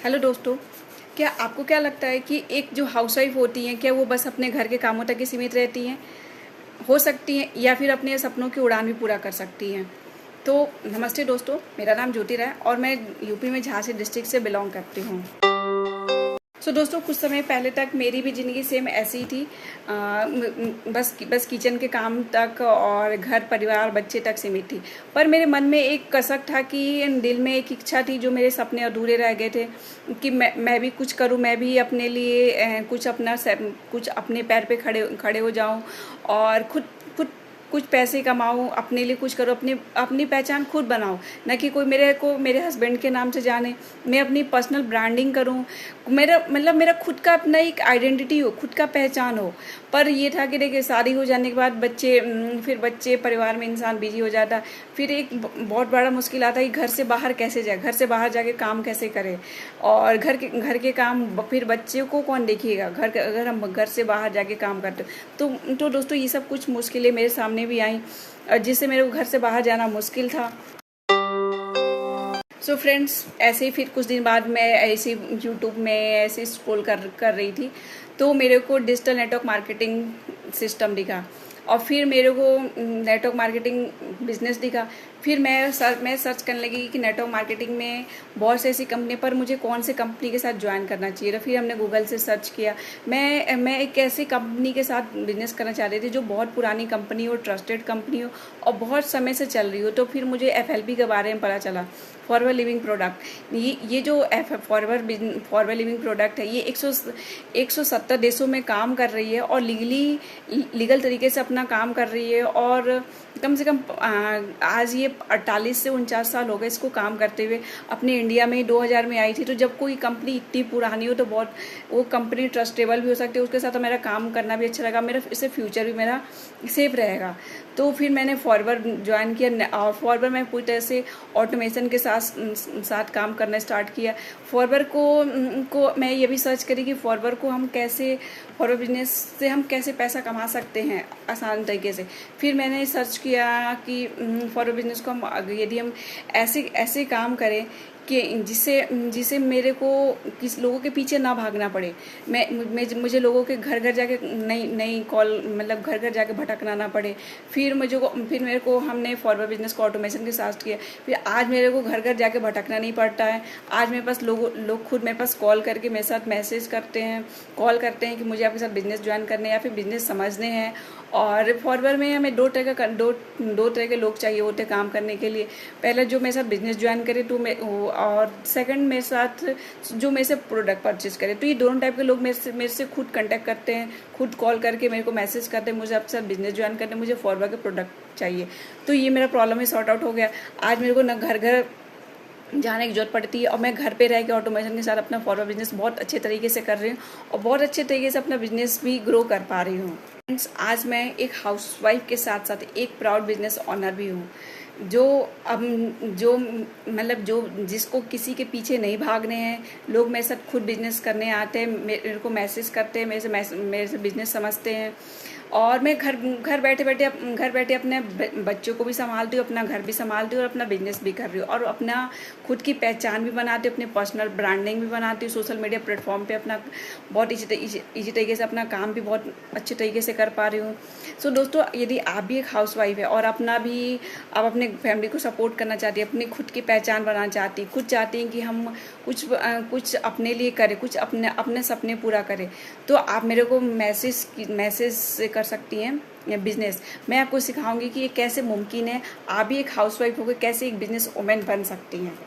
Hello दोस्तों, क्या आपको क्या लगता है कि एक जो हाउसवाइफ होती हैं, क्या वो बस अपने घर के कामों तक ही सीमित रहती हैं, हो सकती हैं, या फिर अपने सपनों की उड़ान भी पूरा कर सकती हैं? तो नमस्ते दोस्तों, मेरा नाम ज्योति राय और मैं यूपी में झांसी डिस्ट्रिक्ट से बिलोंग करती हूँ। दोस्तों, कुछ समय पहले तक मेरी भी ज़िंदगी सेम ऐसी ही थी। बस किचन के काम तक और घर परिवार बच्चे तक सीमित थी। पर मेरे मन में एक कसक था कि दिल में एक इच्छा थी, जो मेरे सपने अधूरे रह गए थे, कि मैं भी कुछ करूं, मैं भी अपने लिए कुछ अपने पैर पे खड़े हो जाऊं और खुद खुद कुछ पैसे कमाऊं, अपने लिए कुछ करूं, अपनी पहचान खुद बनाऊं, न कि कोई मेरे हस्बैंड के नाम से जाने। मैं अपनी पर्सनल ब्रांडिंग करूं, मेरा खुद का अपना एक आइडेंटिटी हो, खुद का पहचान हो। पर ये था कि देखिए, शादी हो जाने के बाद फिर बच्चे, परिवार में इंसान बिजी हो जाता। फिर एक बहुत बड़ा मुश्किल आता है कि घर से बाहर कैसे जाए, घर से बाहर जाके काम कैसे करे, और घर के काम, फिर बच्चे को कौन देखिएगा अगर हम घर से बाहर जाके काम करते। तो दोस्तों, ये सब कुछ मुश्किलें मेरे सामने भी आई, जिससे मेरे को घर से बाहर जाना मुश्किल था। फ्रेंड्स, ऐसे ही फिर कुछ दिन बाद मैं ऐसे यूट्यूब में ऐसे स्क्रॉल कर रही थी, तो मेरे को डिजिटल नेटवर्क मार्केटिंग सिस्टम दिखा, और फिर मेरे को नेटवर्क मार्केटिंग बिजनेस दिखा। फिर मैं सर्च करने लगी कि नेटवर्क मार्केटिंग में बहुत सी ऐसी कंपनी, पर मुझे कौन सी कंपनी के साथ ज्वाइन करना चाहिए। तो फिर हमने गूगल से सर्च किया। मैं एक ऐसी कंपनी के साथ बिजनेस करना चाह रही थी जो बहुत पुरानी कंपनी हो, ट्रस्टेड कंपनी हो और बहुत समय से चल रही हो। तो फिर मुझे FLP के बारे में पता चला, फॉरवर्ड लिविंग प्रोडक्ट। ये जो फॉरवर्ड लिविंग प्रोडक्ट है, ये 170 देशों में काम कर रही है और लीगल तरीके से अपना काम कर रही है। और कम से कम आज ये 48 से 49 साल हो गए इसको काम करते हुए। अपने इंडिया में 2000 में आई थी। तो जब कोई कंपनी इतनी पुरानी हो तो बहुत वो कंपनी ट्रस्टेबल भी हो सकती है। उसके साथ मेरा काम करना भी अच्छा लगा, मेरा इससे फ्यूचर भी मेरा सेफ रहेगा। तो फिर मैंने फॉरवर्ड ज्वाइन किया, और फॉरवर्ड में पूरी तरह से ऑटोमेशन के साथ काम करना स्टार्ट किया। फॉरवर्ड को मैं ये भी सर्च करी कि फॉरवर्ड बिजनेस से हम कैसे पैसा कमा सकते हैं आसान तरीके से। फिर मैंने सर्च किया कि फॉरवर्ड बिजनेस को यदि हम ऐसे काम करें कि जिससे मेरे को लोगों के पीछे ना भागना पड़े। मुझे लोगों के घर घर जाके नई कॉल, मतलब घर घर जाके भटकना ना पड़े। फिर मेरे को हमने फॉरवर्ड बिजनेस को ऑटोमेशन के साथ किया। फिर आज मेरे को घर घर जाके भटकना नहीं पड़ता है। आज मेरे पास लोग खुद मेरे पास कॉल करके मेरे साथ मैसेज करते हैं, कॉल करते हैं कि मुझे आपके साथ बिजनेस ज्वाइन करने या फिर बिजनेस समझने हैं। और फॉरवर्ड में हमें दो तरह के लोग चाहिए होते काम करने के लिए। पहले जो मेरे साथ बिजनेस ज्वाइन करे, और सेकंड मेरे साथ जो मेरे से प्रोडक्ट परचेज करे। तो ये दोनों टाइप के लोग मेरे से खुद कांटेक्ट करते हैं, खुद कॉल करके मेरे को मैसेज करते हैं, मुझे आपके साथ बिजनेस ज्वाइन करने, मुझे फॉरवर्ड के प्रोडक्ट चाहिए। तो ये मेरा प्रॉब्लम ही सॉर्ट आउट हो गया। आज मेरे को ना घर घर जाने की जरूरत पड़ती है, और मैं घर पे रह के ऑटोमेशन के साथ अपना फॉरवर्ड बिजनेस बहुत अच्छे तरीके से कर रही हूँ, और बहुत अच्छे तरीके से अपना बिजनेस भी ग्रो कर पा रही हूँ। आज मैं एक हाउसवाइफ के साथ साथ एक प्राउड बिजनेस ऑनर भी हूँ, जो जिसको किसी के पीछे नहीं भागने हैं। लोग मेरे साथ खुद बिजनेस करने आते हैं, मेरे को मैसेज करते हैं, मेरे से बिजनेस समझते हैं, और मैं घर बैठे अपने बच्चों को भी संभालती हूँ, अपना घर भी संभालती हूँ और अपना बिजनेस भी कर रही हूँ, और अपना खुद की पहचान भी बनाती हूँ, अपने पर्सनल ब्रांडिंग भी बनाती हूँ। सोशल मीडिया प्लेटफॉर्म पे अपना बहुत ईजी तरीके से अपना काम भी बहुत अच्छे तरीके से कर पा रही हूँ। दोस्तों, यदि आप भी एक हाउसवाइफ है और आप अपने फैमिली को सपोर्ट करना चाहती है, अपनी खुद की पहचान बनाना चाहती, खुद चाहती हैं कि हम कुछ अपने लिए करें, कुछ अपने सपने पूरा करें, तो आप मेरे को मैसेज कर सकती हैं बिजनेस। मैं आपको सिखाऊंगी कि ये कैसे मुमकिन है। आप भी एक हाउसवाइफ होकर कैसे एक बिजनेस वुमेन बन सकती हैं।